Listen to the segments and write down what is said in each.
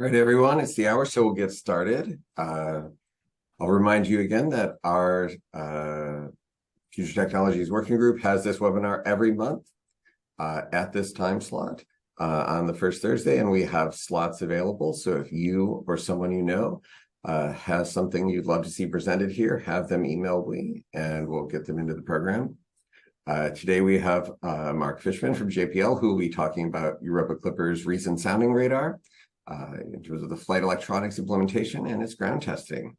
All right, everyone, it's the hour, so we'll get started. I'll remind you again that our Future Technologies Working Group has this webinar every month at this time slot on the first Thursday, and we have slots available. So if you or someone you know has something you'd love to see presented here, have them email me, and we'll get them into the program. Today we have Mark Fishman from JPL, who will be talking about Europa Clipper's recent sounding radar in terms of the flight electronics implementation and its ground testing.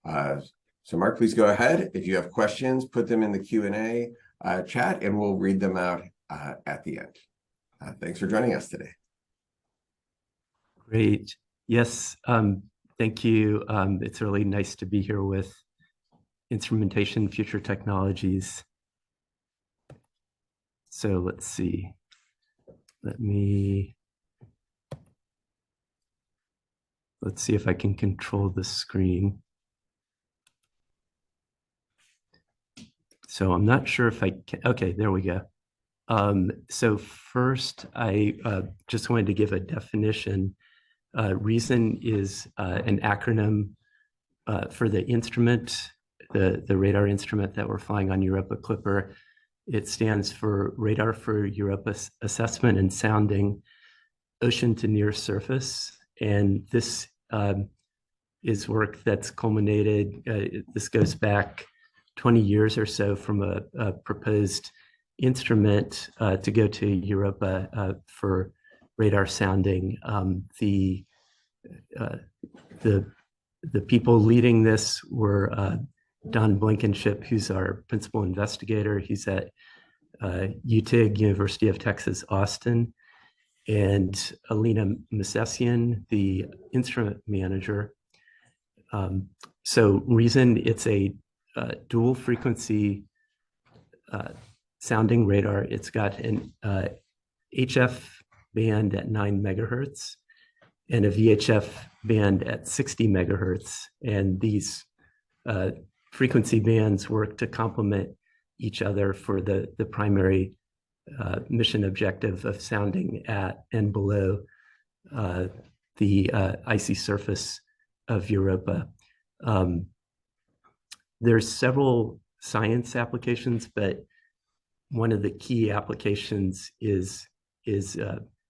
So Mark, please go ahead. If you have questions, put them in the Q&A chat, and we'll read them out at the end. Thanks for joining us today. Great. Yes, thank you. It's really nice to be here with Instrumentation Future Technologies. So let's see. Let's see if I can control the screen. So I'm not sure if I can. Okay, there we go. So first, I just wanted to give a definition. REASON is an acronym for the instrument, the radar instrument that we're flying on Europa Clipper. It stands for Radar for Europa Assessment and Sounding, Ocean to Near Surface. And this is work that's culminated, this goes back 20 years or so from a proposed instrument to go to Europa for radar sounding. The people leading this were Don Blankenship, who's our principal investigator. He's at UTIG, University of Texas, Austin, and Alina Masessian, the instrument manager. So REASON, it's a dual frequency sounding radar. It's got an HF band at 9 megahertz and a VHF band at 60 megahertz. And these frequency bands work to complement each other for the primary mission objective of sounding at and below the icy surface of Europa. There's several science applications, but one of the key applications is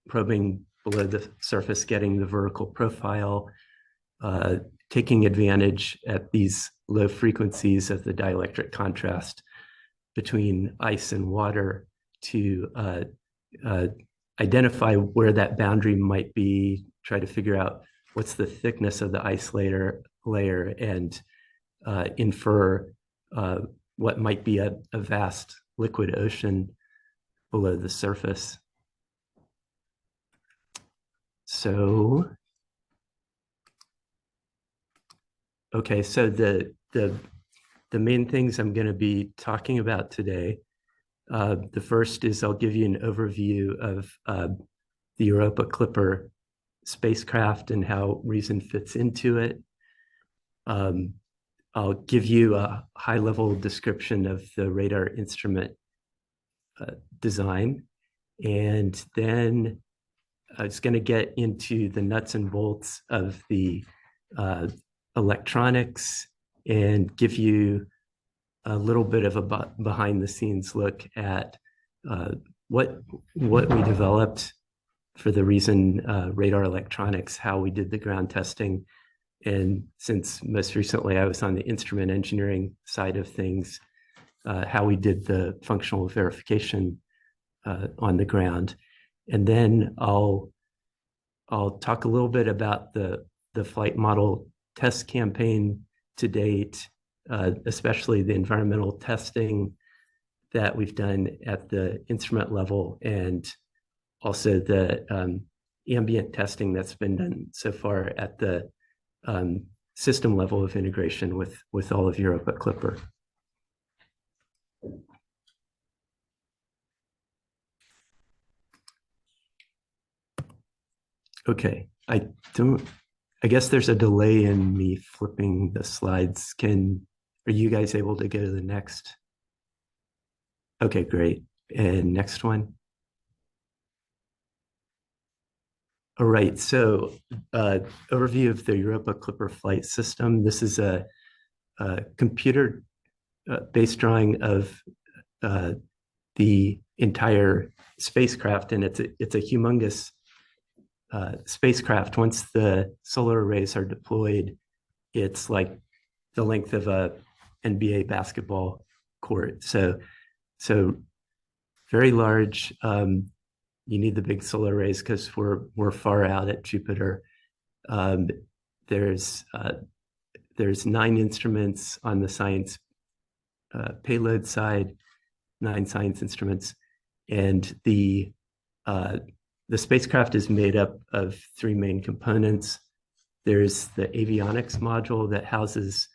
probing below the surface, getting the vertical profile, taking advantage at these low frequencies of the dielectric contrast between ice and water to identify where that boundary might be, try to figure out what's the thickness of the ice layer and infer what might be a vast liquid ocean below the surface. So, okay, so the main things I'm going to be talking about today. The first is I'll give you an overview of the Europa Clipper spacecraft and how REASON fits into it. I'll give you a high-level description of the radar instrument design, and then I was going to get into the nuts and bolts of the electronics and give you a little bit of a behind-the-scenes look at what we developed for the REASON radar electronics, how we did the ground testing, and since most recently I was on the instrument engineering side of things, how we did the functional verification on the ground. And then I'll talk a little bit about the flight model test campaign to date, especially the environmental testing that we've done at the instrument level, and also the ambient testing that's been done so far at the system level of integration with all of Europa Clipper. Okay, I guess there's a delay in me flipping the slides. Are you guys able to go to the next? Okay, great. And next one. All right, so overview of the Europa Clipper flight system. This is a computer based drawing of the entire spacecraft, and it's a humongous spacecraft. Once the solar arrays are deployed, it's like the length of a NBA basketball court. So very large. You need the big solar arrays because we're far out at Jupiter. Um, there's 9 instruments on the science payload side, 9 science instruments, and the spacecraft is made up of 3 main components. There's the avionics module that houses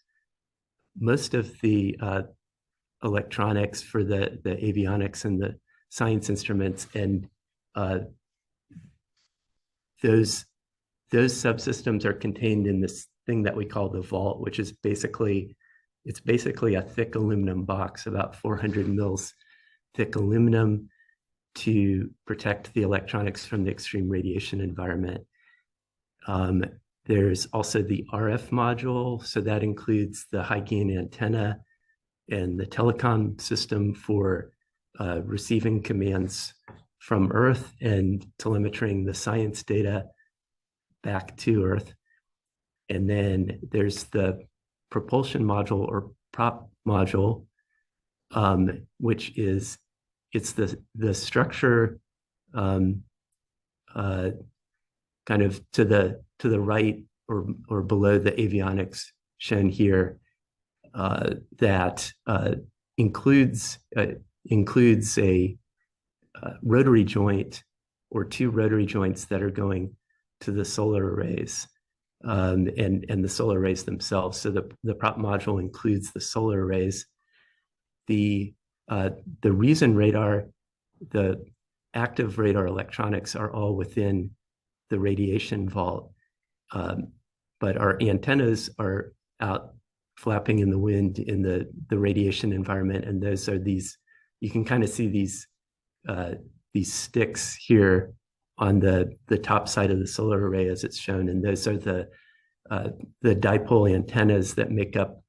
most of the electronics for the avionics and the science instruments, and those subsystems are contained in this thing that we call the vault, which is basically a thick aluminum box, about 400 mils thick aluminum, to protect the electronics from the extreme radiation environment. There's also the RF module, so that includes the high gain antenna and the telecom system for receiving commands from Earth and telemetering the science data back to Earth. And then there's the propulsion module or prop module, which is the structure kind of to the right or below the avionics shown here, that includes a rotary joint or 2 rotary joints that are going to the solar arrays, and the solar arrays themselves. So the prop module includes the solar arrays. The reason radar, the active radar electronics are all within the radiation vault, but our antennas are out flapping in the wind in the radiation environment, and those are these. You can kind of see these sticks here on the top side of the solar array as it's shown, and those are the dipole antennas that make up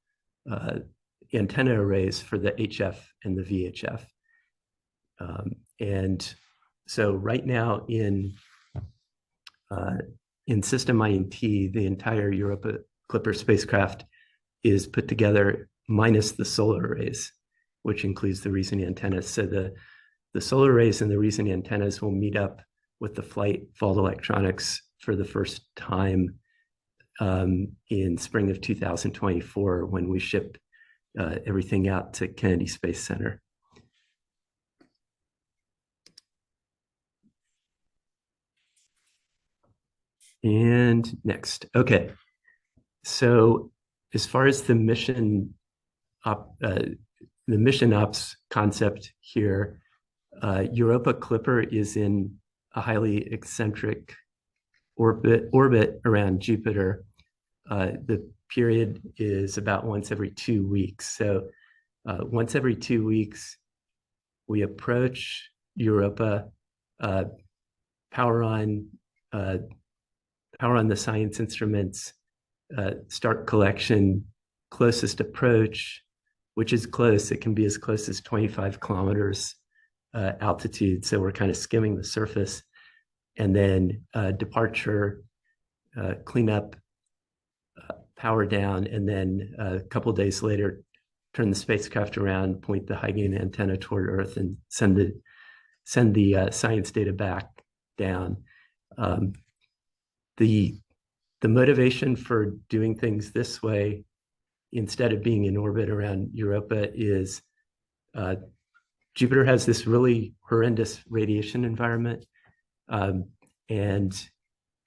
antenna arrays for the HF and the VHF. And so right now in System INT, the entire Europa Clipper spacecraft is put together minus the solar arrays, which includes the Reason antennas. So the solar arrays and the Reason antennas will meet up with the flight vault electronics for the first time in spring of 2024, when we ship everything out to Kennedy Space Center. And next, okay. So as far as the mission ops concept here, Europa Clipper is in a highly eccentric orbit around Jupiter. The period is about once every 2 weeks. So once every 2 weeks, we approach Europa, power on the science instruments, start collection, closest approach, which is close. It can be as close as 25 kilometers altitude. So we're kind of skimming the surface. And then departure, cleanup, power down, and then a couple days later, turn the spacecraft around, point the high gain antenna toward Earth, and send the science data back down. The motivation for doing things this way, instead of being in orbit around Europa, is Jupiter has this really horrendous radiation environment, and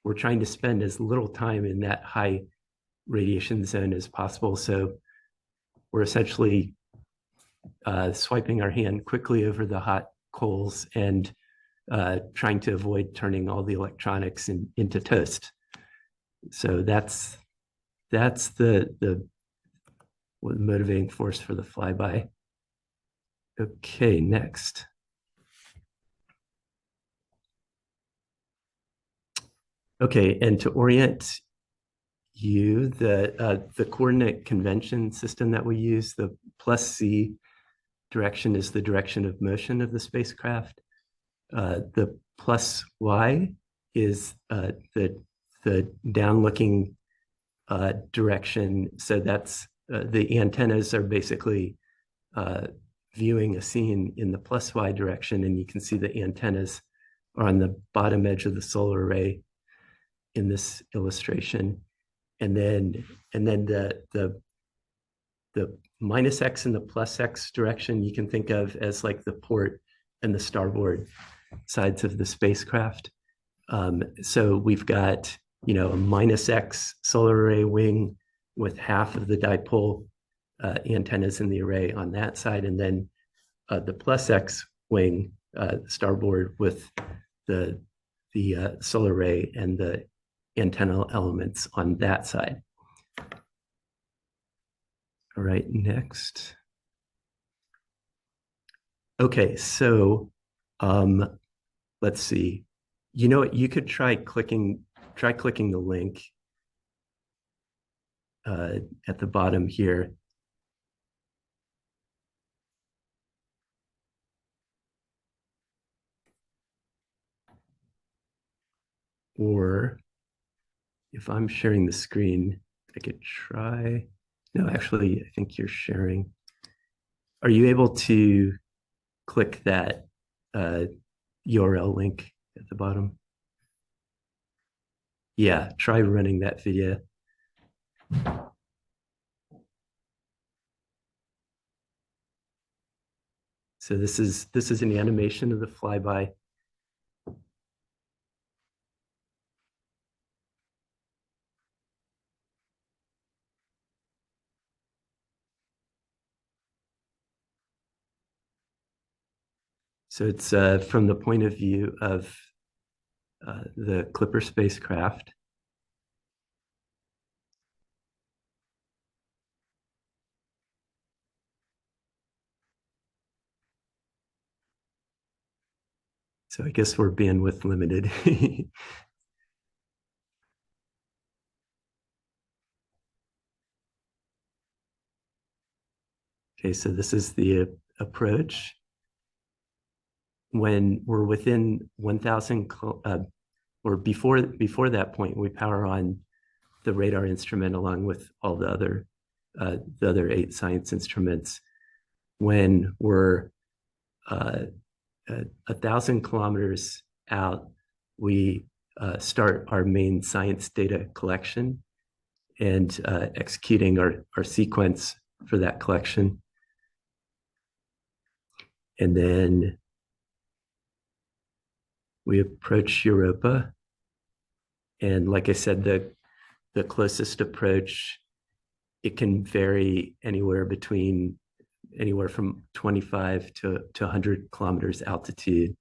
we're trying to spend as little time in that high radiation zone as possible. So we're essentially swiping our hand quickly over the hot coals and trying to avoid turning all the electronics into toast. So that's the motivating force for the flyby. Okay, next. Okay, and to orient you, the coordinate convention system that we use, the plus C direction is the direction of motion of the spacecraft. The plus Y is the down-looking direction. So that's the antennas are basically viewing a scene in the plus Y direction, and you can see the antennas are on the bottom edge of the solar array in this illustration. And then the minus X and the plus X direction you can think of as like the port and the starboard sides of the spacecraft. So we've got, a minus X solar array wing with half of the dipole antennas in the array on that side, and then the plus X wing starboard with the solar array and the antenna elements on that side. All right, next. Okay, so let's see. You know what? You could try clicking the link at the bottom here. Or if I'm sharing the screen, I could try. No, actually, I think you're sharing. Are you able to click that URL link at the bottom? Yeah, try running that video. So this is an animation of the flyby. So it's from the point of view of the Clipper spacecraft. So I guess we're bandwidth limited. Okay, so this is the approach. When we're within 1,000 or before that point, we power on the radar instrument along with all the other 8 science instruments. When we're 1,000 kilometers out, we start our main science data collection and executing our sequence for that collection. And then we approach Europa. And like I said, the closest approach, it can vary anywhere from 25 to 100 kilometers altitude.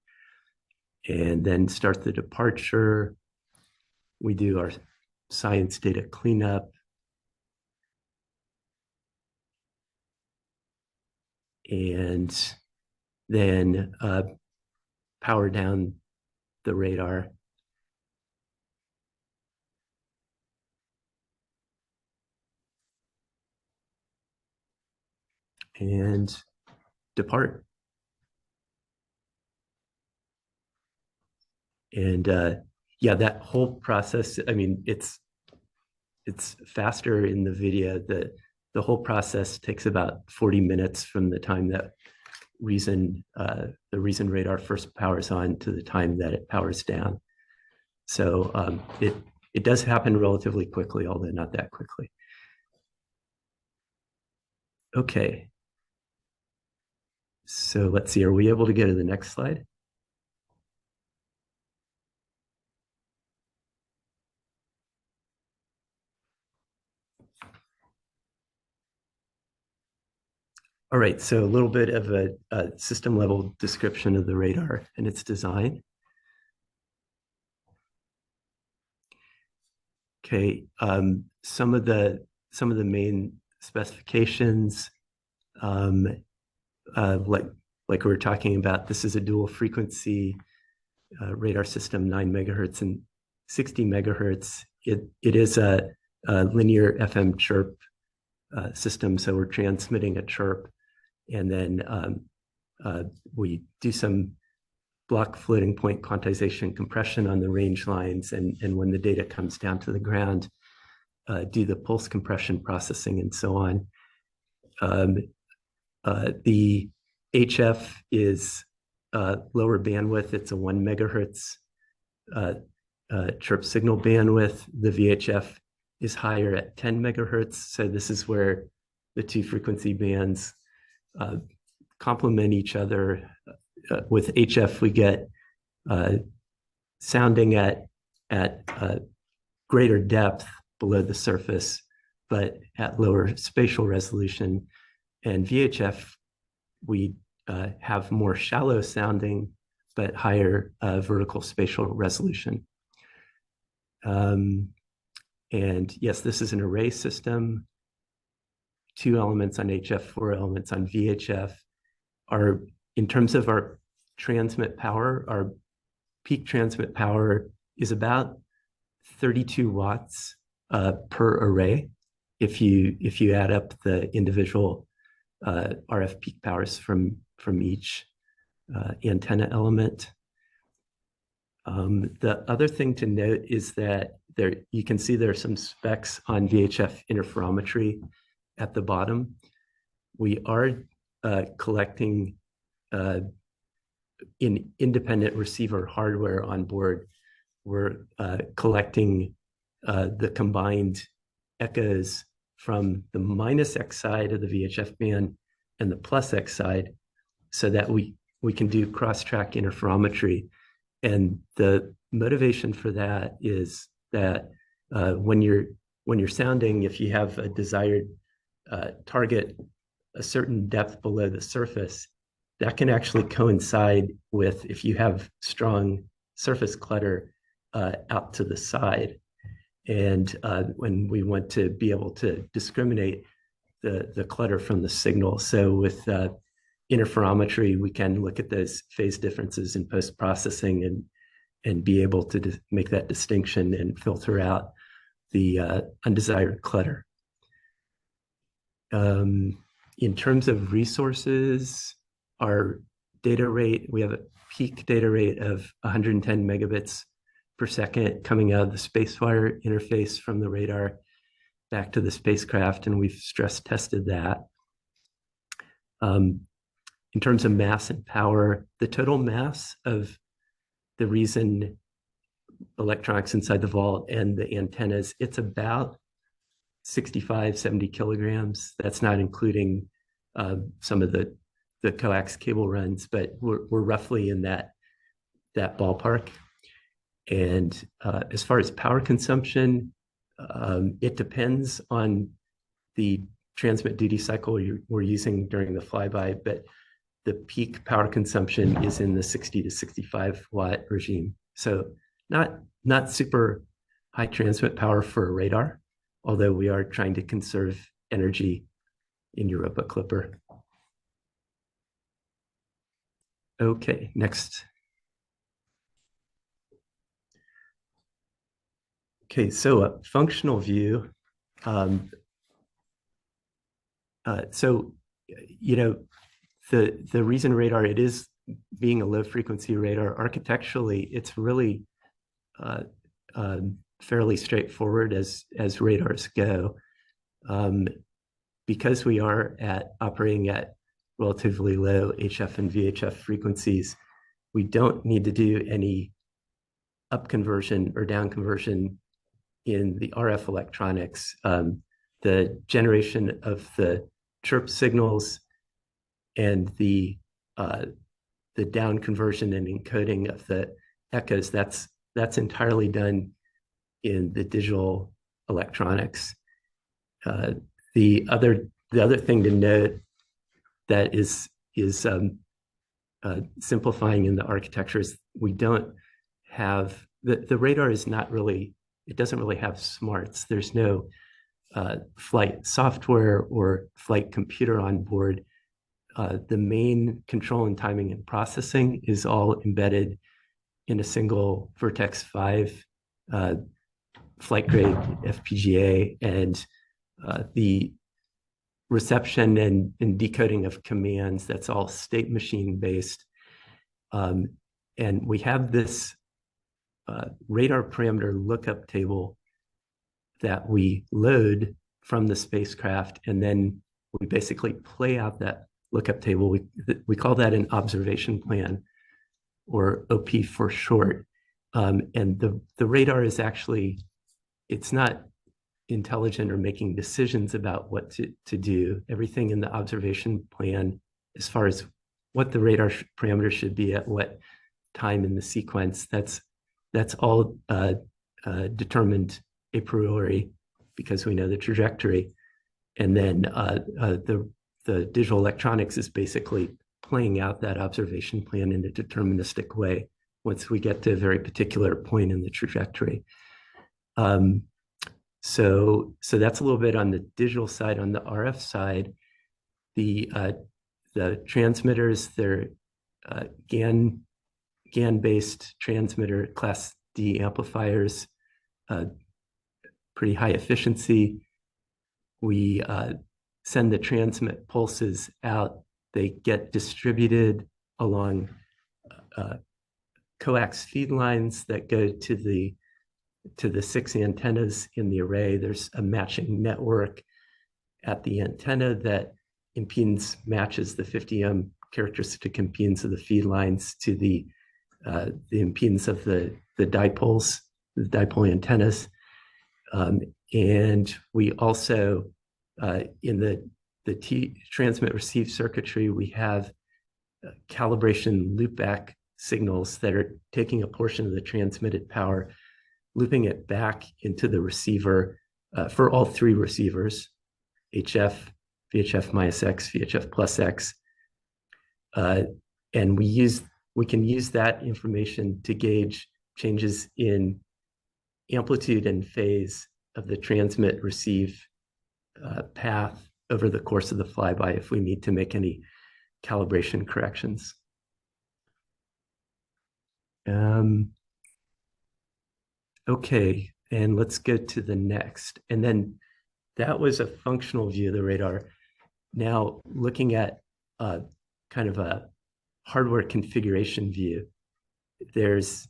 And then start the departure. We do our science data cleanup. And then power down the radar. And depart. And yeah, that whole process, I mean, it's faster in the video. The whole process takes about 40 minutes from the time that the Reason radar first powers on to the time that it powers down. So it does happen relatively quickly, although not that quickly. Okay. So let's see, are we able to go to the next slide? All right, so a little bit of a system level description of the radar and its design. Okay, some of the main specifications, like we were talking about, this is a dual frequency radar system, 9 megahertz and 60 megahertz. It is a linear FM chirp system, so we're transmitting a chirp, and then we do some block floating point quantization compression on the range lines, and when the data comes down to the ground, do the pulse compression processing and so on. The HF is lower bandwidth. It's a 1 megahertz chirp signal bandwidth. The VHF is higher at 10 megahertz. So this is where the two frequency bands complement each other. With HF, we get sounding at greater depth below the surface, but at lower spatial resolution. And VHF, we have more shallow sounding, but higher vertical spatial resolution. And yes, this is an array system, 2 elements on HF, 4 elements on VHF. In terms of our transmit power, our peak transmit power is about 32 watts per array if you add up the individual RF peak powers from each antenna element. The other thing to note is that you can see there are some specs on VHF interferometry at the bottom. We are collecting in independent receiver hardware on board. We're collecting the combined echoes from the minus X side of the VHF band and the plus X side, so that we can do cross-track interferometry. And the motivation for that is that when you're sounding, if you have a desired target a certain depth below the surface, that can actually coincide with if you have strong surface clutter out to the side. And when we want to be able to discriminate the clutter from the signal. So with interferometry, we can look at those phase differences in post-processing and be able to make that distinction and filter out the undesired clutter. In terms of resources, our data rate, we have a peak data rate of 110 megabits per second coming out of the SpaceWire interface from the radar back to the spacecraft, and we've stress tested that. In terms of mass and power, the total mass of the Reason electronics inside the vault and the antennas, it's about 65, 70 kilograms. That's not including some of the coax cable runs, but we're roughly in that ballpark. And as far as power consumption, it depends on the transmit duty cycle we're using during the flyby, but the peak power consumption is in the 60 to 65 watt regime. So not super high transmit power for a radar, although we are trying to conserve energy in Europa Clipper. Okay, next. Okay, so a functional view. So, you know, the Reason radar, it is being a low frequency radar. Architecturally, it's really fairly straightforward as radars go. Because we are operating at relatively low HF and VHF frequencies, we don't need to do any up conversion or down conversion in the RF electronics. The generation of the chirp signals and the down conversion and encoding of the echoes, that's entirely done in the digital electronics. The other thing to note that is simplifying in the architecture is we don't have the radar is not really, it doesn't really have smarts. There's no flight software or flight computer on board. The main control and timing and processing is all embedded in a single Vertex 5 flight grade FPGA, and the reception and decoding of commands, that's all state machine based. And we have this radar parameter lookup table that we load from the spacecraft, and then we basically play out that lookup table. We call that an observation plan, or OP for short. And the radar is actually, it's not intelligent or making decisions about what to do. Everything in the observation plan, as far as what the radar parameter should be at what time in the sequence, that's all determined a priori because we know the trajectory. And then the digital electronics is basically playing out that observation plan in a deterministic way once we get to a very particular point in the trajectory. So that's a little bit on the digital side. On the RF side, the transmitters, they're GaN-based transmitter class D amplifiers, pretty high efficiency. We send the transmit pulses out. They get distributed along coax feed lines that go to the 6 antennas in the array. There's a matching network at the antenna that impedance matches the 50 ohm characteristic impedance of the feed lines to the impedance of the dipoles, the dipole antennas. And we also, in the transmit receive circuitry, we have calibration loopback signals that are taking a portion of the transmitted power, looping it back into the receiver for all three receivers, HF, VHF minus X, VHF plus X. And we can use that information to gauge changes in amplitude and phase of the transmit receive path over the course of the flyby if we need to make any calibration corrections. Okay, and let's go to the next. And then that was a functional view of the radar. Now looking at kind of a hardware configuration view, there's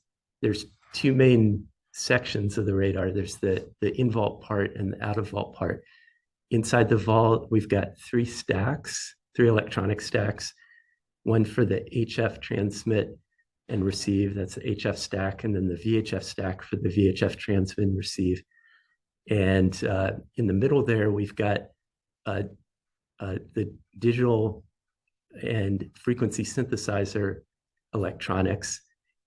two main sections of the radar. There's the in-vault part and the out-of-vault part. Inside the vault, we've got three electronic stacks, one for the HF transmit and receive, that's the HF stack, and then the VHF stack for the VHF transmit and receive. And in the middle there, we've got the digital and frequency synthesizer electronics.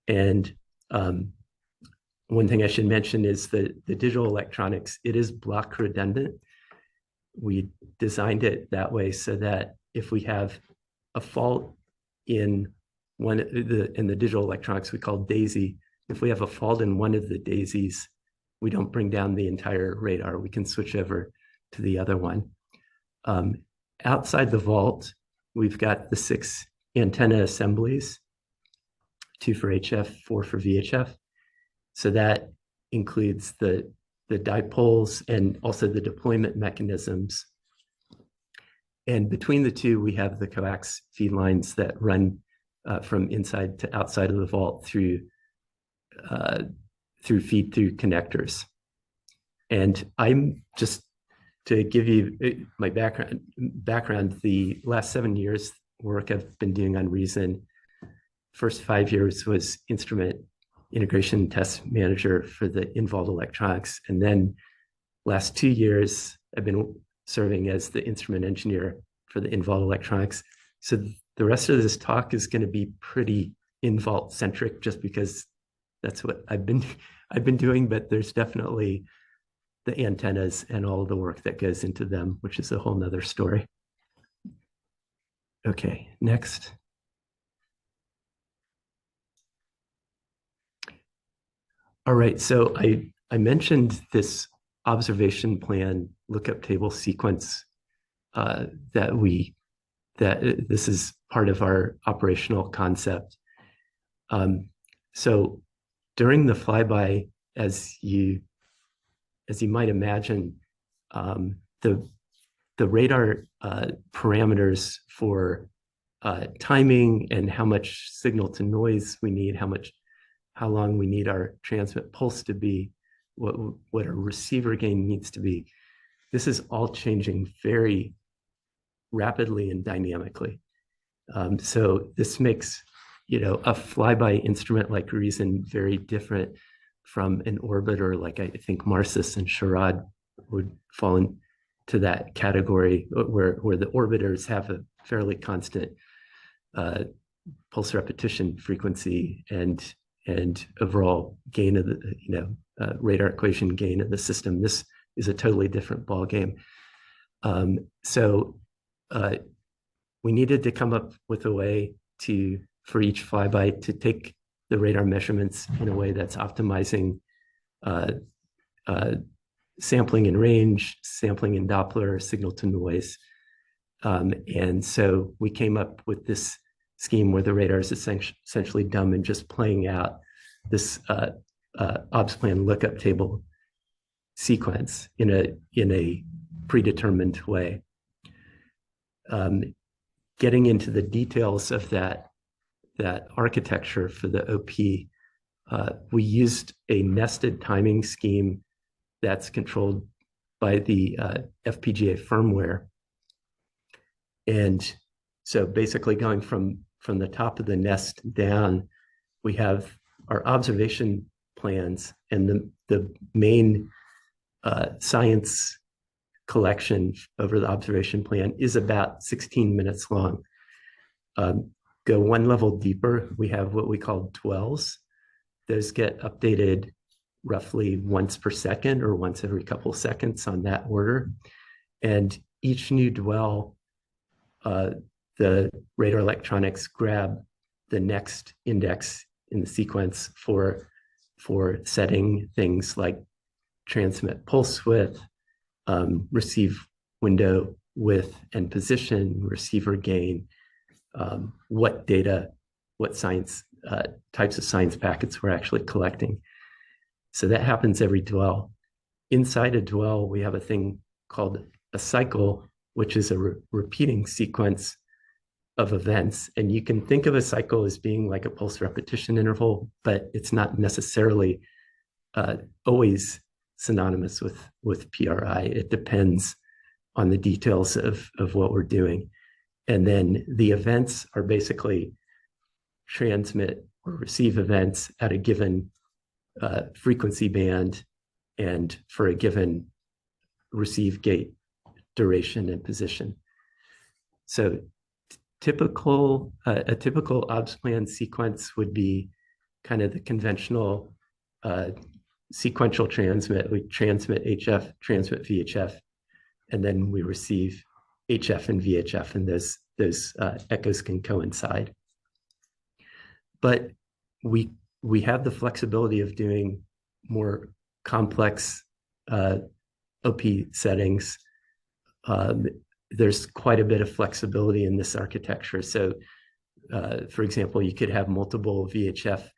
And one thing I should mention is that the digital electronics, it is block redundant. We designed it that way so that if we have a fault in the digital electronics we call DAISY, if we have a fault in one of the daisies, we don't bring down the entire radar. We can switch over to the other one. Outside the vault, we've got the 6 antenna assemblies, 2 for HF, 4 for VHF. So that includes the dipoles and also the deployment mechanisms. And between the two, we have the coax feed lines that run from inside to outside of the vault through feed-through connectors. And I'm just to give you my background, the last 7 years work I've been doing on Reason, first 5 years was instrument integration test manager for the in-vault electronics. And then last 2 years, I've been serving as the instrument engineer for the in-vault electronics. So the rest of this talk is going to be pretty in-vault centric just because that's what I've been doing, but there's definitely the antennas and all the work that goes into them, which is a whole nother story. Okay, next. All right, so I mentioned this observation plan lookup table sequence that this is part of our operational concept. So during the flyby, as you might imagine, the radar parameters for timing and how much signal to noise we need, how long we need our transmit pulse to be, what our receiver gain needs to be. This is all changing very rapidly and dynamically. So this makes, a flyby instrument like Reason very different from an orbiter like I think Marsis and Charade would fall into that category, where the orbiters have a fairly constant pulse repetition frequency and overall gain of the radar equation gain of the system. This is a totally different ball game. So we needed to come up with a way for each flyby to take the radar measurements in a way that's optimizing sampling in range, sampling in Doppler, signal to noise. And so we came up with this scheme where the radar is essentially dumb and just playing out this obs plan lookup table sequence in a predetermined way. Getting into the details of that architecture for the OP, we used a nested timing scheme that's controlled by the FPGA firmware. And so basically going from the top of the nest down, we have our observation plans, and the main science collection over the observation plan is about 16 minutes long. Go one level deeper, we have what we call dwells. Those get updated roughly once per second or once every couple seconds on that order. And each new dwell, the radar electronics grab the next index in the sequence for setting things like transmit pulse width, receive window width and position, receiver gain, what data, what science types of science packets we're actually collecting. So that happens every dwell. Inside a dwell, we have a thing called a cycle, which is a repeating sequence of events. And you can think of a cycle as being like a pulse repetition interval, but it's not necessarily always synonymous with PRI. It depends on the details of what we're doing. And then the events are basically transmit or receive events at a given frequency band and for a given receive gate duration and position. So a typical obs plan sequence would be kind of the conventional sequential transmit. We transmit HF, transmit VHF, and then we receive HF and VHF, and those echoes can coincide. But we have the flexibility of doing more complex OP settings. There's quite a bit of flexibility in this architecture. So, for example, you could have multiple VHF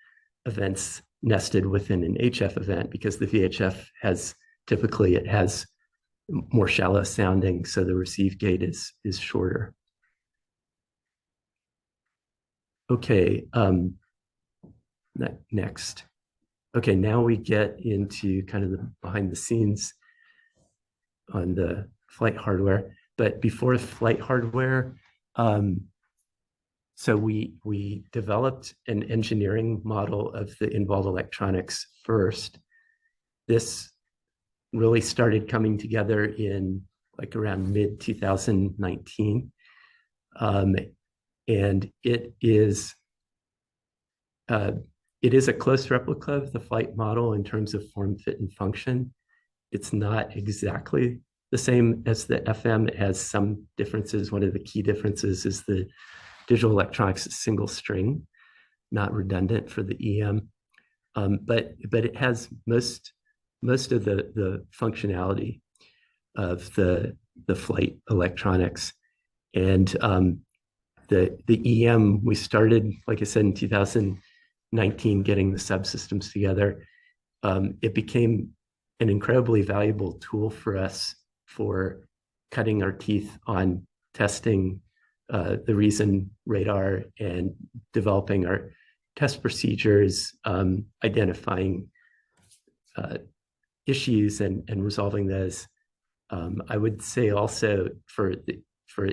events nested within an HF event because the VHF typically has more shallow sounding, so the receive gate is shorter. Okay, next. Okay, now we get into kind of the behind the scenes on the flight hardware. But before flight hardware, so we developed an engineering model of the involved electronics first. This really started coming together in like around mid 2019. And it is a close replica of the flight model in terms of form, fit, and function. It's not exactly the same as the FM. It has some differences. One of the key differences is the digital electronics is single string, not redundant for the EM. But it has most of the functionality of the flight electronics. And the EM, we started, like I said, in 2019, getting the subsystems together. it became an incredibly valuable tool for us for cutting our teeth on testing the reason radar and developing our test procedures, identifying issues and resolving those. I would say also for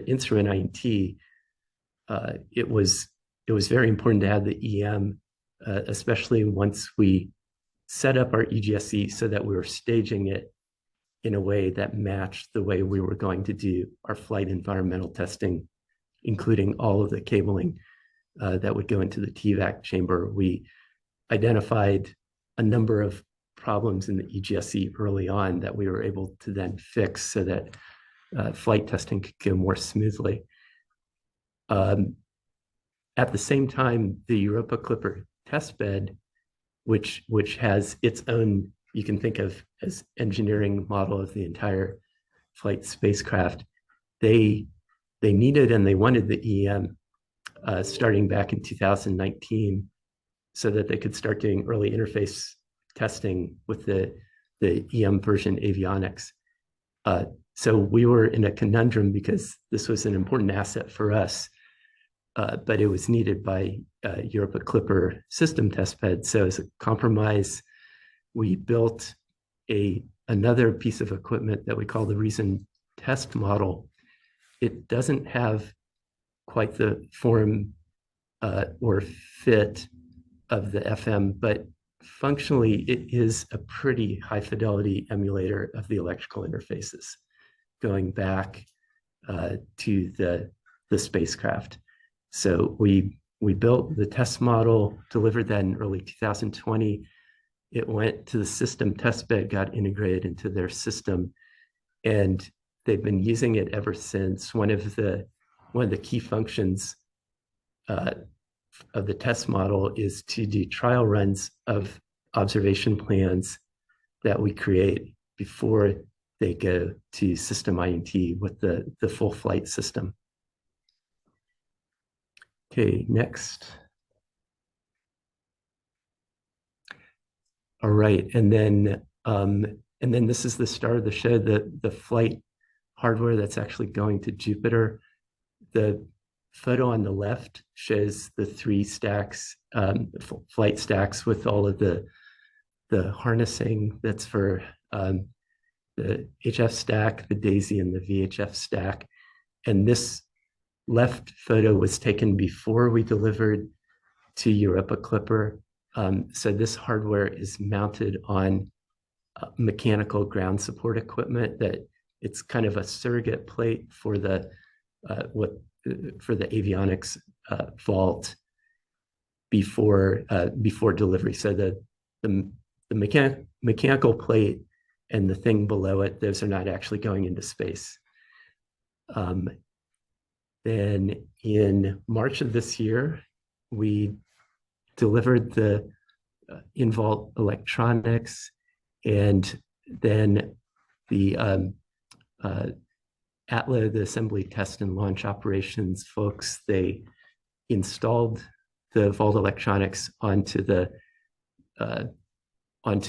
instrument INT, it was very important to have the EM, especially once we set up our EGSE so that we were staging it in a way that matched the way we were going to do our flight environmental testing, including all of the cabling that would go into the TVAC chamber. We identified a number of problems in the EGSE early on that we were able to then fix so that flight testing could go more smoothly. At the same time, the Europa Clipper testbed, which has its own, you can think of as engineering model of the entire flight spacecraft, they needed and they wanted the EM starting back in 2019 so that they could start doing early interface testing with the EM version avionics. So we were in a conundrum because this was an important asset for us, but it was needed by Europa Clipper system testbed. So as a compromise, we built another piece of equipment that we call the Reason Test Model. It doesn't have quite the form or fit of the FM, but functionally it is a pretty high fidelity emulator of the electrical interfaces going back to the spacecraft. So we built the test model, delivered that in early 2020. It went to the system testbed, got integrated into their system, and they've been using it ever since. One of the key functions of the test model is to do trial runs of observation plans that we create before they go to system INT with the full flight system. Okay, next. All right, and then this is the start of the show, the flight hardware that's actually going to Jupiter. The photo on the left shows the 3 stacks, flight stacks with all of the harnessing that's for the HF stack, the DAISY, and the VHF stack. And this left photo was taken before we delivered to Europa Clipper. So this hardware is mounted on mechanical ground support equipment that it's kind of a surrogate plate for the avionics vault before delivery. So the mechanical plate and the thing below it, those are not actually going into space. Then in March of this year, we delivered the in-vault electronics, and then the ATLO, the assembly test and launch operations folks, they installed the vault electronics onto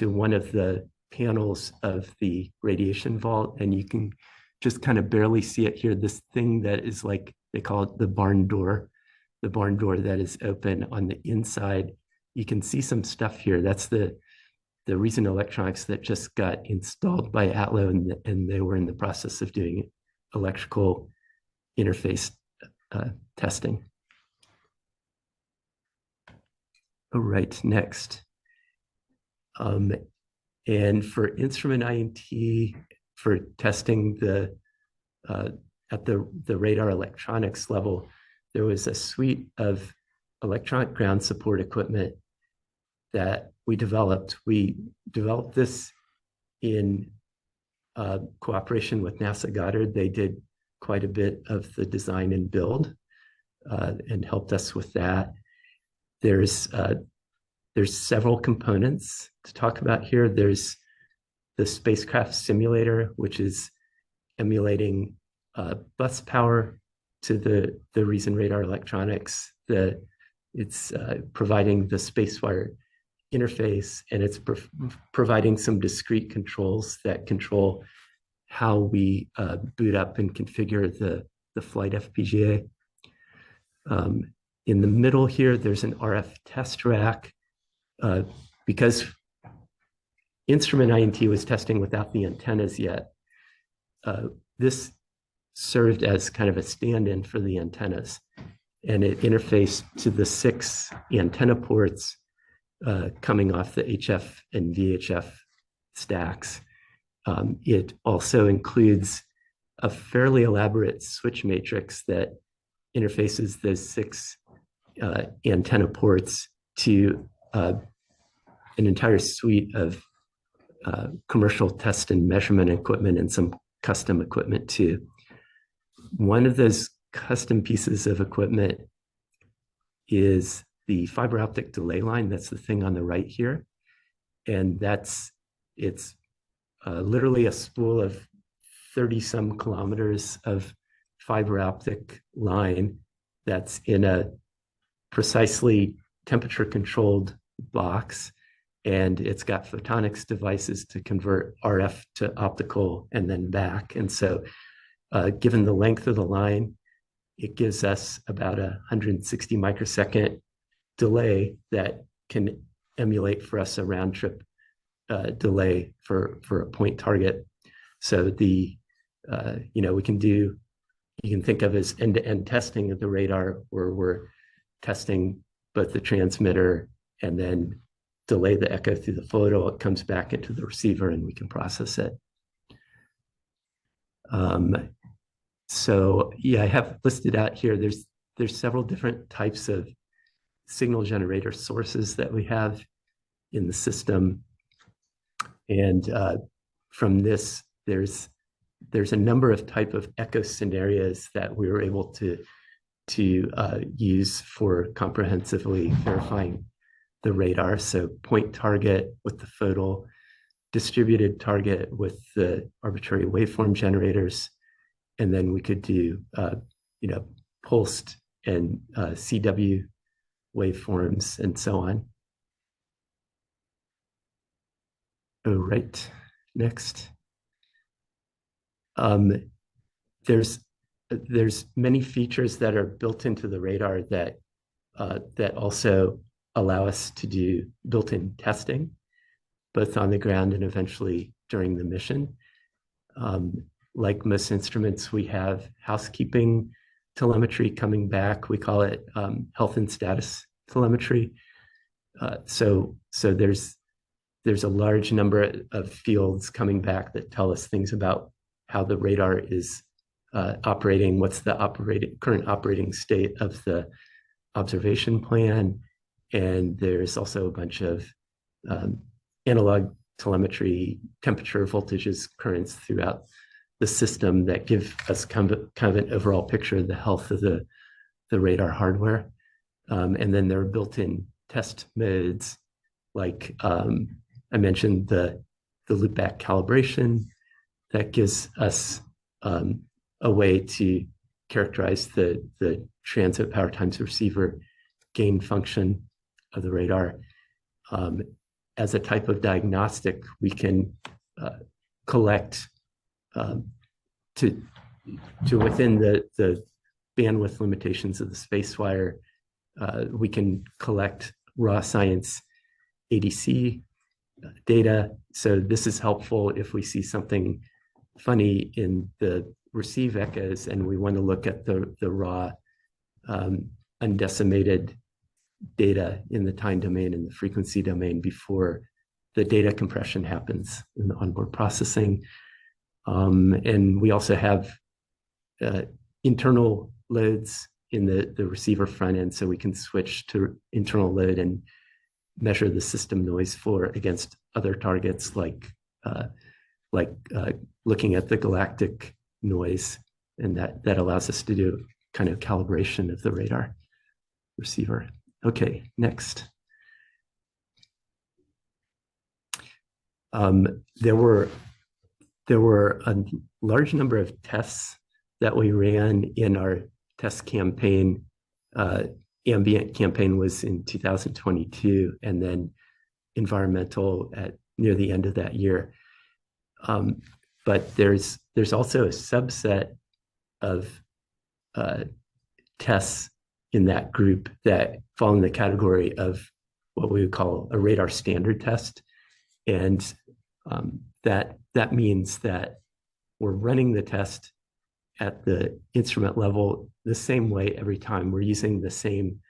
one of the panels of the radiation vault, and you can just kind of barely see it here. This thing that is like, they call it the barn door that is open on the inside. You can see some stuff here. That's the Reason electronics that just got installed by ATLO, and they were in the process of doing electrical interface testing. All right, next. And for instrument INT, for testing at the radar electronics level, there was a suite of electronic ground support equipment that we developed. We developed this in cooperation with NASA Goddard. They did quite a bit of the design and build and helped us with that. There's several components to talk about here. There's the spacecraft simulator, which is emulating bus power to the Reason radar electronics. It's providing the spacewire interface, and it's providing some discrete controls that control how we boot up and configure the flight FPGA. In the middle here, there's an RF test rack. Because instrument INT was testing without the antennas yet, this served as kind of a stand-in for the antennas, and it interfaced to the 6 antenna ports coming off the HF and VHF stacks. It also includes a fairly elaborate switch matrix that interfaces those 6 antenna ports to an entire suite of commercial test and measurement equipment and some custom equipment too. One of those custom pieces of equipment is the fiber optic delay line. That's the thing on the right here. And it's literally a spool of 30 some kilometers of fiber optic line that's in a precisely temperature controlled box, and it's got photonics devices to convert RF to optical and then back. And so given the length of the line, it gives us about 160 microsecond delay that can emulate for us a round trip delay for a point target. So the we can do, you can think of as end-to-end testing of the radar, where we're testing both the transmitter and then delay the echo through the photo. It comes back into the receiver and we can process it. So yeah, I have listed out here, there's several different types of signal generator sources that we have in the system. And from this, there's a number of type of echo scenarios that we were able to use for comprehensively verifying the radar. So point target with the photo, distributed target with the arbitrary waveform generators, and then we could do pulsed and CW waveforms and so on. Oh, right. Next. There's many features that are built into the radar that also allow us to do built-in testing, both on the ground and eventually during the mission. Like most instruments, we have housekeeping telemetry coming back. We call it health and status telemetry. So there's a large number of fields coming back that tell us things about how the radar is operating, what's the current operating state of the observation plan. And there's also a bunch of analog telemetry, temperature, voltages, currents throughout the system that give us kind of an overall picture of the health of the radar hardware. And then there are built-in test modes, like I mentioned the loopback calibration that gives us a way to characterize the transient power times receiver gain function of the radar. As a type of diagnostic, we can collect to within the bandwidth limitations of the space wire, we can collect raw science ADC data. So this is helpful if we see something funny in the receive echoes and we want to look at the raw undecimated data in the time domain and the frequency domain before the data compression happens in the onboard processing. And we also have internal loads in the receiver front end, so we can switch to internal load and measure the system noise floor against other targets, like looking at the galactic noise, and that allows us to do kind of calibration of the radar receiver. Okay, next. There were a large number of tests that we ran in our test campaign. Ambient campaign was in 2022, and then environmental at near the end of that year. But there's also a subset of tests in that group that fall in the category of what we would call a radar standard test. And that means that we're running the test at the instrument level the same way every time. We're using the same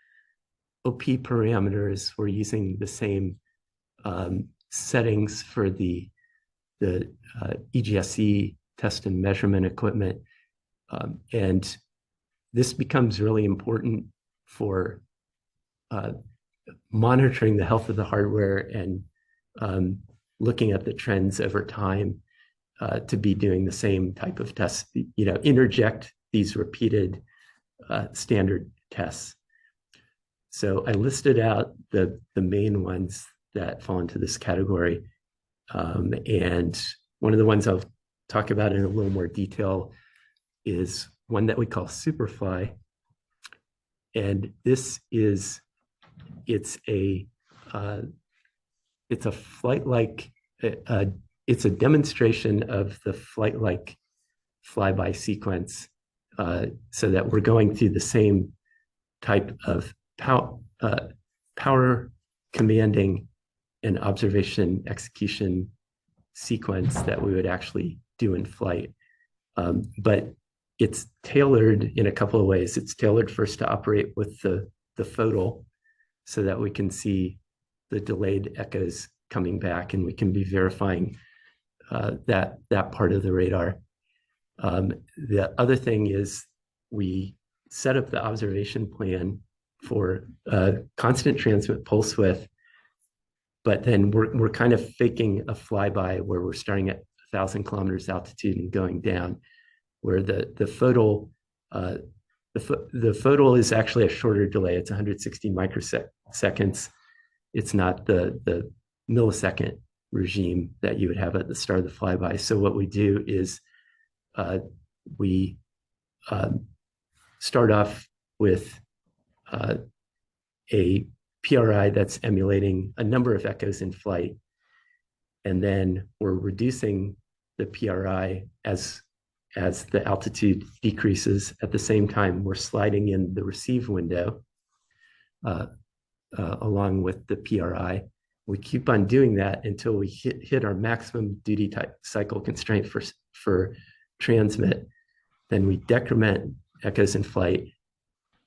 OP parameters. We're using the same settings for the EGSE test and measurement equipment. And this becomes really important for monitoring the health of the hardware and looking at the trends over time to be doing the same type of tests, interject these repeated standard tests. So I listed out the main ones that fall into this category. And one of the ones I'll talk about in a little more detail is one that we call Superfly. And this is, it's a flight-like, it's a demonstration of the flight-like flyby sequence so that we're going through the same type of power commanding and observation execution sequence that we would actually do in flight. But it's tailored in a couple of ways. It's tailored first to operate with the photal so that we can see the delayed echoes coming back and we can be verifying that part of the radar. The other thing is we set up the observation plan for constant transmit pulse width, but then we're kind of faking a flyby where we're starting at 1,000 kilometers altitude and going down, where the photal is actually a shorter delay. It's 160 microseconds. It's not the millisecond regime that you would have at the start of the flyby. So what we do is we start off with a PRI that's emulating a number of echoes in flight. And then we're reducing the PRI as the altitude decreases. At the same time, we're sliding in the receive window along with the PRI. We keep on doing that until we hit our maximum duty cycle constraint for transmit. Then we decrement echoes in flight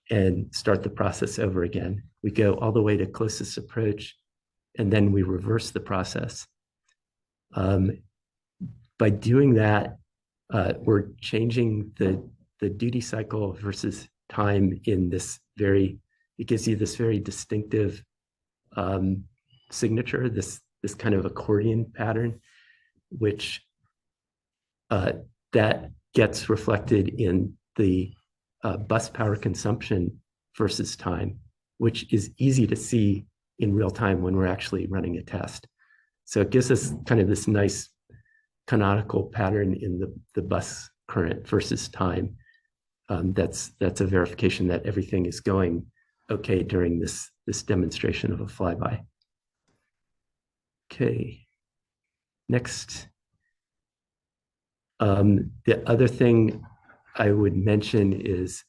and start the process over again. We go all the way to closest approach, and then we reverse the process. By doing that, we're changing the duty cycle versus time in this it gives you this very distinctive signature, this kind of accordion pattern, which that gets reflected in the bus power consumption versus time, which is easy to see in real time when we're actually running a test. So it gives us kind of this nice canonical pattern in the bus current versus time. That's a verification that everything is going okay during this demonstration of a flyby. Okay, next. The other thing I would mention is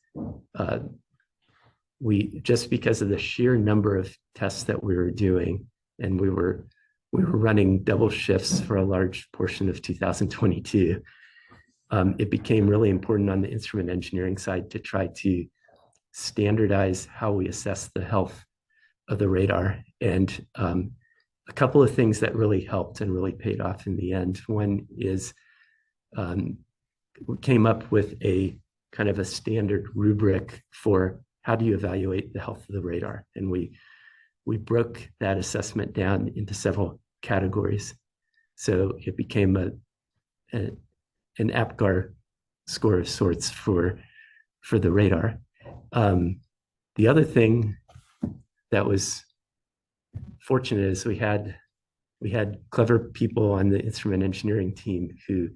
just because of the sheer number of tests that we were doing, and we were running double shifts for a large portion of 2022, it became really important on the instrument engineering side to try to standardize how we assess the health of the radar. And a couple of things that really helped and really paid off in the end. One is we came up with a kind of a standard rubric for how do you evaluate the health of the radar. And we broke that assessment down into several categories. So it became an APGAR score of sorts for the radar. The other thing that was fortunate is we had clever people on the instrument engineering team who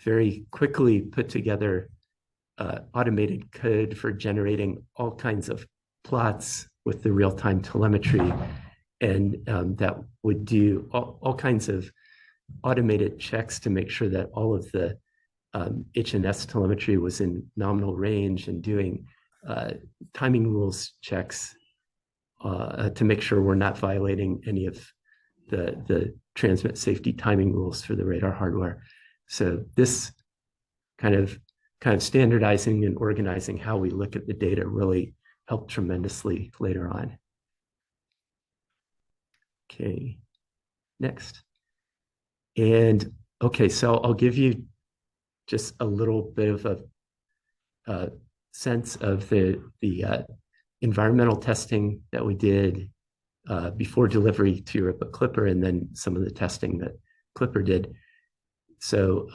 very quickly put together automated code for generating all kinds of plots with the real-time telemetry. and that would do all kinds of automated checks to make sure that all of the H&S telemetry was in nominal range, and doing timing rules checks to make sure we're not violating any of the transmit safety timing rules for the radar hardware. So this kind of standardizing and organizing how we look at the data really helped tremendously later on. Okay, next. And okay, so I'll give you just a little bit of a sense of the environmental testing that we did before delivery to Europa Clipper, and then some of the testing that Clipper did. So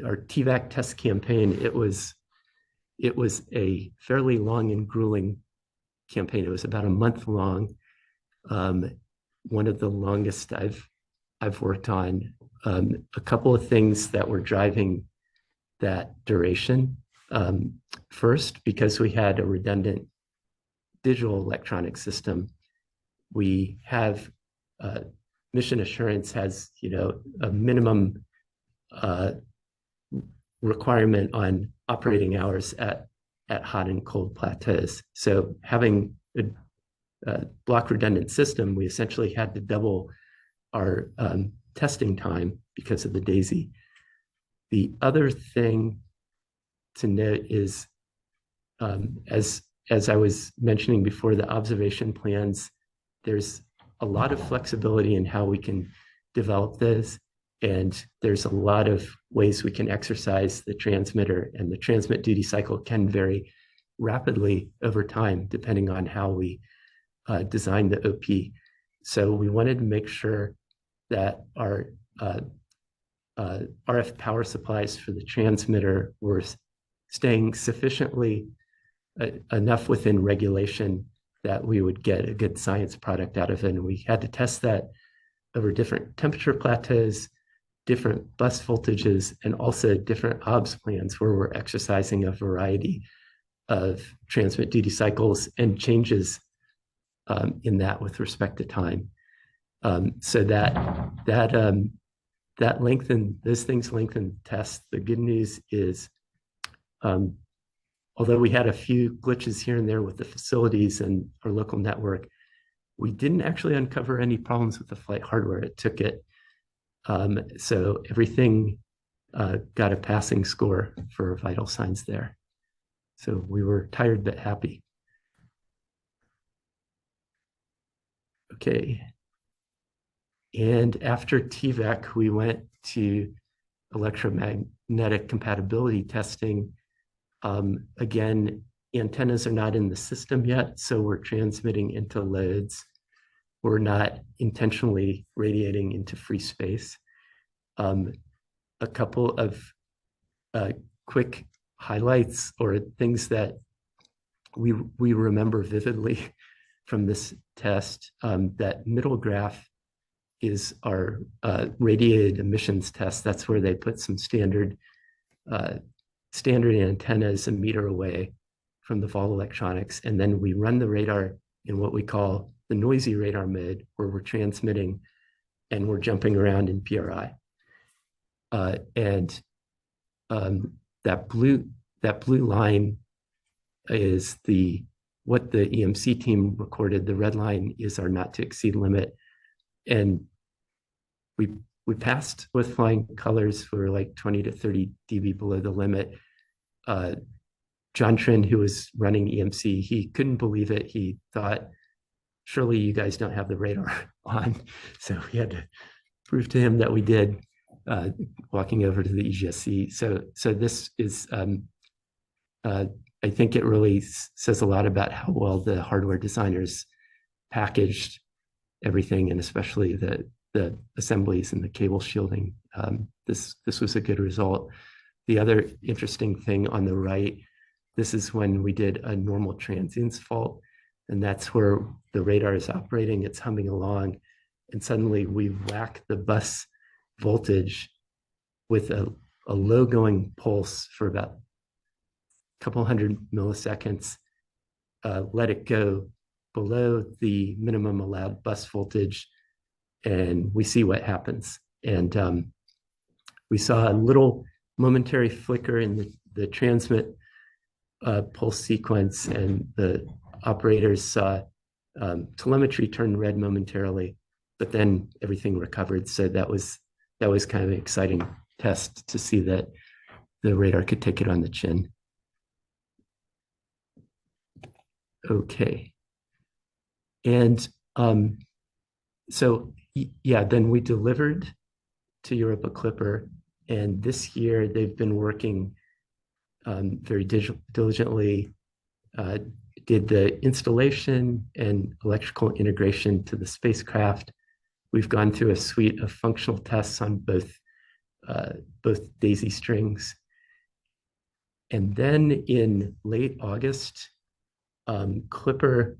our TVAC test campaign, it was a fairly long and grueling campaign. It was about a month long, one of the longest I've worked on. A couple of things that were driving that duration. First, because we had a redundant digital electronic system, we have mission assurance has a minimum requirement on operating hours at hot and cold plateaus. So having a block redundant system, we essentially had to double our testing time because of the DAISY. The other thing to note is, as I was mentioning before, the observation plans, there's a lot of flexibility in how we can develop those. And there's a lot of ways we can exercise the transmitter, and the transmit duty cycle can vary rapidly over time, depending on how we design the OP. So we wanted to make sure that our RF power supplies for the transmitter were staying sufficiently enough within regulation that we would get a good science product out of it. And we had to test that over different temperature plateaus, different bus voltages, and also different OBS plans where we're exercising a variety of transmit duty cycles and changes in that with respect to time. So that lengthened, those things lengthened test. The good news is, although we had a few glitches here and there with the facilities and our local network, we didn't actually uncover any problems with the flight hardware. It took it. So everything got a passing score for vital signs there. So we were tired but happy. Okay. And after TVAC, we went to electromagnetic compatibility testing. Again, antennas are not in the system yet, so we're transmitting into loads. We're not intentionally radiating into free space. A couple of quick highlights or things that we remember vividly from this test. That middle graph is our radiated emissions test. That's where they put some standard antennas a meter away from the Vol electronics. And then we run the radar in what we call the noisy radar mode, where we're transmitting and we're jumping around in PRI. And that blue line is what the EMC team recorded. The red line is our not to exceed limit. And we passed with flying colors for like 20 to 30 dB below the limit. John Trin, who was running EMC, he couldn't believe it. He thought, surely you guys don't have the radar on. So we had to prove to him that we did, walking over to the EGSC. So this is, I think it really says a lot about how well the hardware designers packaged everything, and especially the assemblies and the cable shielding. This was a good result. The other interesting thing on the right, this is when we did a normal transients fault, and that's where the radar is operating, it's humming along, and suddenly we whack the bus voltage with a low going pulse for about a couple hundred milliseconds, let it go below the minimum allowed bus voltage, and we see what happens. And we saw a little momentary flicker in the transmit pulse sequence, and the operators saw telemetry turn red momentarily, but then everything recovered. So that was kind of an exciting test to see that the radar could take it on the chin. Okay. And so, yeah, then we delivered to Europa Clipper, and this year they've been working very diligently, did the installation and electrical integration to the spacecraft. We've gone through a suite of functional tests on both daisy strings. And then in late August, Clipper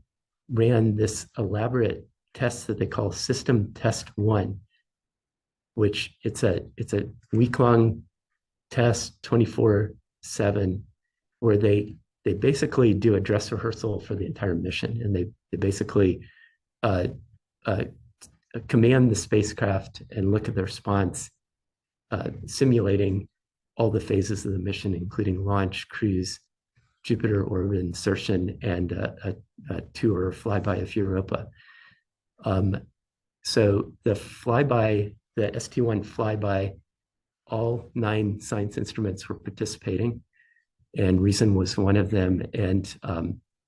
ran this elaborate test that they call System Test 1, which it's a week-long test, 24/7, where they basically do a dress rehearsal for the entire mission, and they basically command the spacecraft and look at the response, simulating all the phases of the mission, including launch, cruise, Jupiter orbit insertion, and a tour or flyby of Europa. So the flyby, the ST1 flyby, all 9 science instruments were participating, and Reason was one of them. And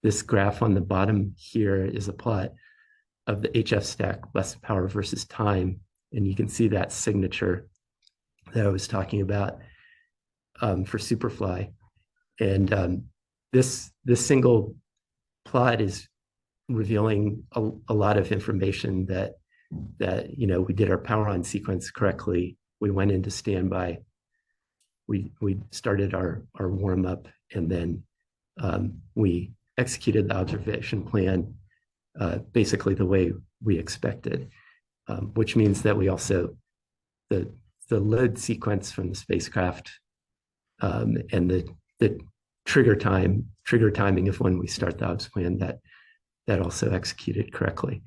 this graph on the bottom here is a plot of the HF stack, bus power versus time. And you can see that signature that I was talking about for Superfly. And this single plot is revealing a lot of information that we did our power on sequence correctly. We went into standby. We started our warm up, and then we executed the observation plan basically the way we expected, which means that we also the load sequence from the spacecraft and the trigger timing of when we start the obs plan, that also executed correctly.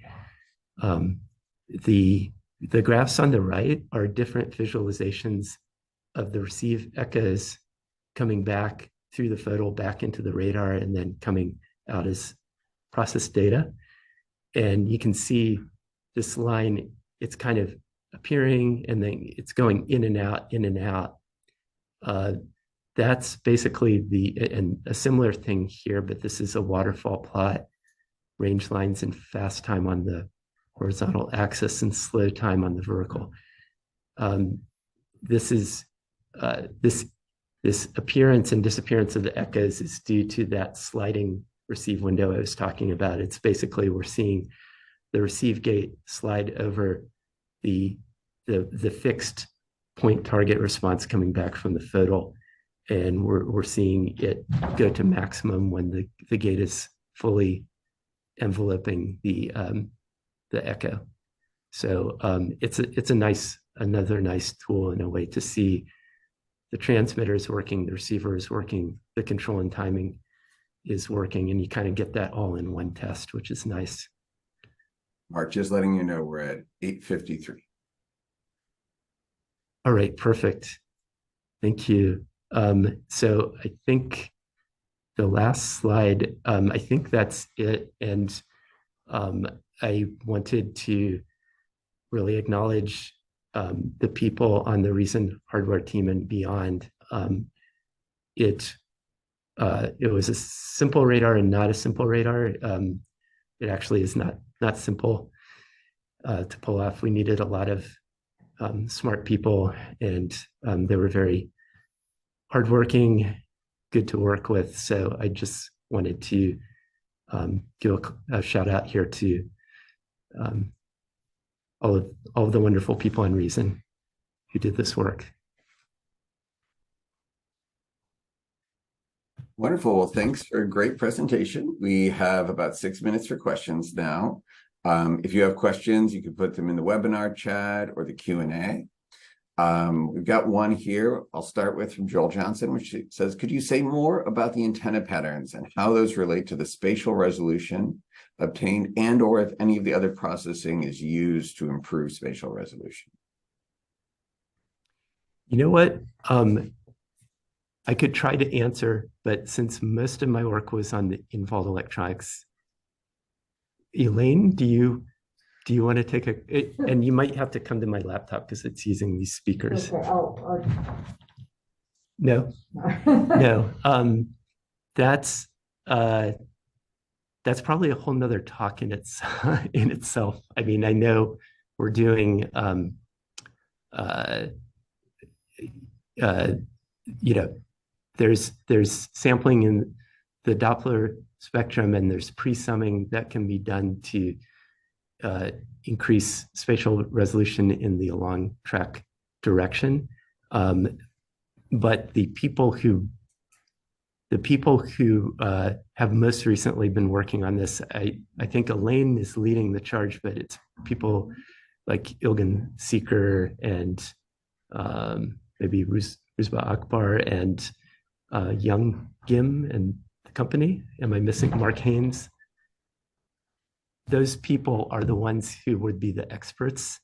The graphs on the right are different visualizations of the received echoes coming back through the photo back into the radar and then coming out as processed data. And you can see this line, it's kind of appearing and then it's going in and out, in and out. That's basically and a similar thing here, but this is a waterfall plot, range lines and fast time on the horizontal axis and slow time on the vertical. This appearance and disappearance of the echoes is due to that sliding receive window I was talking about. It's basically, we're seeing the receive gate slide over the fixed point target response coming back from the photal, and we're seeing it go to maximum when the gate is fully enveloping the echo. So it's another nice tool in a way to see the transmitter is working, the receiver is working, the control and timing is working, and you kind of get that all in one test, which is nice. Mark, just letting you know we're at 8:53. All right, perfect. Thank you. So I think the last slide, I think that's it. And I wanted to really acknowledge the people on the Reason hardware team and beyond. It was a simple radar and not a simple radar. It actually is not simple to pull off. We needed a lot of smart people, and they were very hardworking, good to work with. So I just wanted to give a shout out here to all of the wonderful people on Reason who did this work. Wonderful. Well, thanks for a great presentation. We have about 6 minutes for questions now. If you have questions, you can put them in the webinar chat or the Q&A. We've got one here I'll start with from Joel Johnson, which says, could you say more about the antenna patterns and how those relate to the spatial resolution obtained, and or if any of the other processing is used to improve spatial resolution. You know what? I could try to answer, but since most of my work was on the involved electronics, Elaine, do you want to take and you might have to come to my laptop because it's using these speakers. Okay. No, no. That's probably a whole nother talk in itself. I mean, I know we're doing there's sampling in the Doppler spectrum, and there's pre-summing that can be done to increase spatial resolution in the along track direction. But the people who have most recently been working on this, I think Elaine is leading the charge, but it's people like Ilgan Seeker and maybe Ruzba Akbar and Young Gim and the company. Am I missing Mark Haynes? Those people are the ones who would be the experts.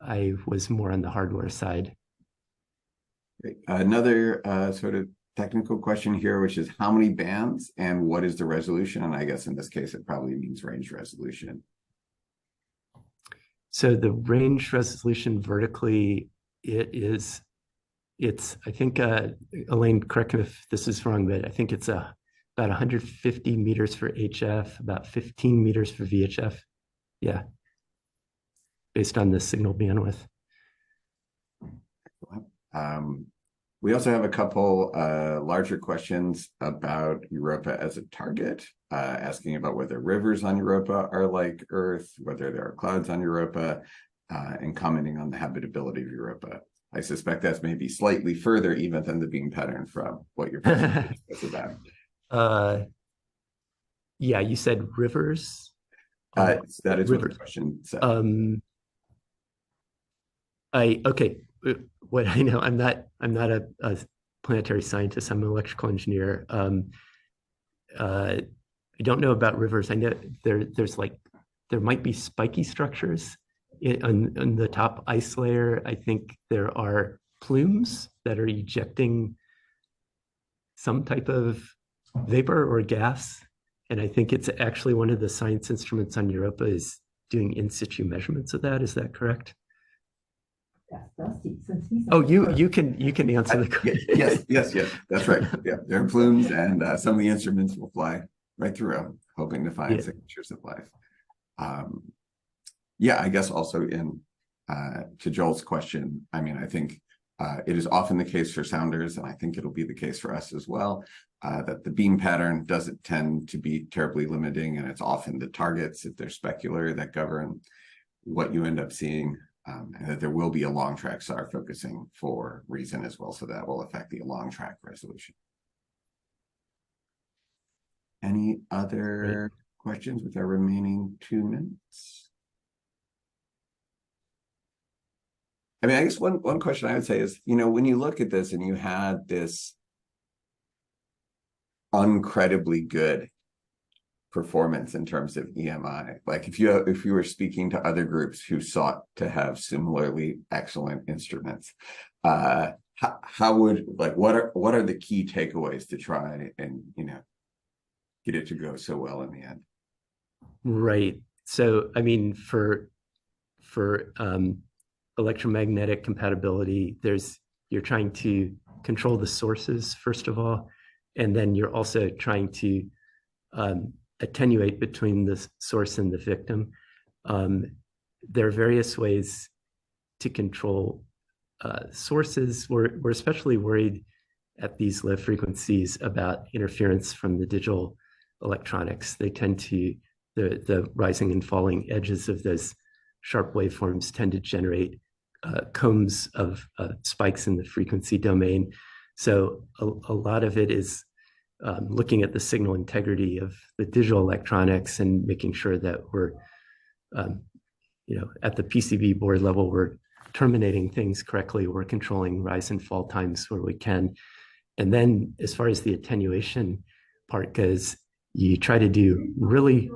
I was more on the hardware side. Great. Another sort of technical question here, which is how many bands and what is the resolution? And I guess in this case, it probably means range resolution. So the range resolution vertically, it's, I think, Elaine, correct me if this is wrong, but I think it's about 150 meters for HF, about 15 meters for VHF. Yeah, based on the signal bandwidth. We also have a couple larger questions about Europa as a target, asking about whether rivers on Europa are like Earth, whether there are clouds on Europa, and commenting on the habitability of Europa. I suspect that's maybe slightly further even than the beam pattern from what your presentation was about. Yeah, you said rivers. That is rivers. What the question said. Okay. What I know, I'm not a planetary scientist. I'm an electrical engineer. I don't know about rivers. I know there might be spiky structures on the top ice layer. I think there are plumes that are ejecting some type of vapor or gas. And I think it's actually one of the science instruments on Europa is doing in situ measurements of that. Is that correct? Oh, you can answer the question. Yes, that's right. Yeah, there are plumes, and some of the instruments will fly right through them, hoping to find signatures of life. Yeah, I guess also to Joel's question, I mean, I think it is often the case for sounders, and I think it'll be the case for us as well, that the beam pattern doesn't tend to be terribly limiting, and it's often the targets, if they're specular, that govern what you end up seeing. And that there will be a long track SAR focusing for reason as well, so that will affect the long track resolution. Any other questions with our remaining 2 minutes? I mean, I guess one question I would say is, when you look at this and you had this uncredibly good performance in terms of EMI, like if you were speaking to other groups who sought to have similarly excellent instruments, how would what are the key takeaways to try and get it to go so well in the end? Right. So I mean, for electromagnetic compatibility, you're trying to control the sources first of all, and then you're also trying to attenuate between the source and the victim. There are various ways to control sources. We're especially worried at these low frequencies about interference from the digital electronics. They tend to, the rising and falling edges of those sharp waveforms tend to generate combs of spikes in the frequency domain. So a lot of it is looking at the signal integrity of the digital electronics and making sure that we're, at the PCB board level, we're terminating things correctly. We're controlling rise and fall times where we can. And then as far as the attenuation part goes, You try to do really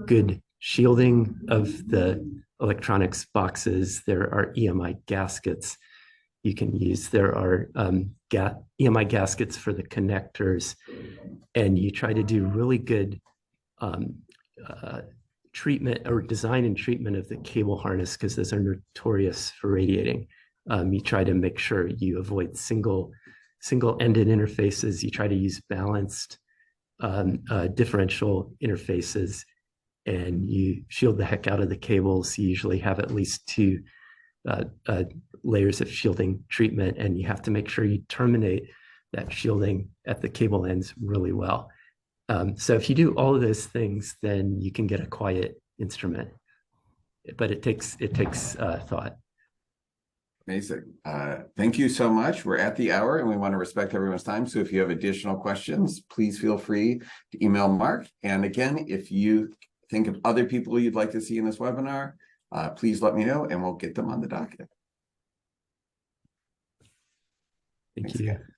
good shielding of the electronics boxes. There are EMI gaskets you can use. There are EMI gaskets for the connectors, and you try to do really good um, treatment or design and treatment of the cable harness, because those are notorious for radiating. You try to make sure you avoid single-ended interfaces. You try to use balanced differential interfaces, and you shield the heck out of the cables. You usually have at least two layers of shielding treatment, and you have to make sure you terminate that shielding at the cable ends really well. So if you do all of those things, then you can get a quiet instrument, but it takes thought. Amazing. Thank you so much. We're at the hour and we want to respect everyone's time. So if you have additional questions, please feel free to email Mark. And again, if you think of other people you'd like to see in this webinar, please let me know and we'll get them on the docket. Thank Thanks you. again.